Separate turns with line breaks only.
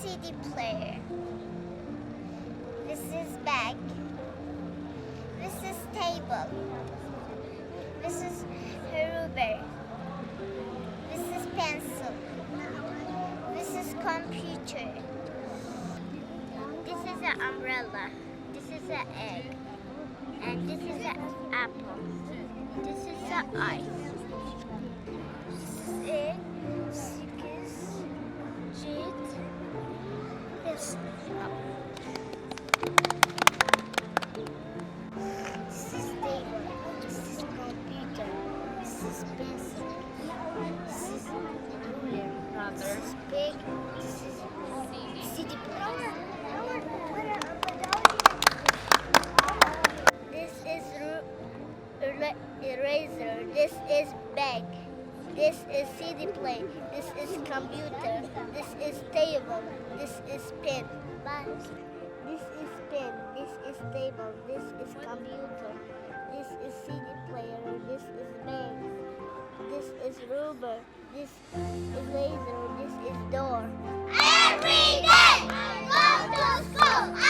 CD player. This is bag. This is table. This is ruler. This is pencil. This is computer. This is an umbrella. This is an egg. And this is an apple. This is an ice. This is this is table. This is computer. This is pencil. This is ruler. This is big. This is CD player. This is eraser. This is bag. This is CD player. This is computer. This is table. This is pen. This is pen. This is table. This is computer. This is CD player. This is bag. This is rubber. This is laser. This is door. Every day, go to school.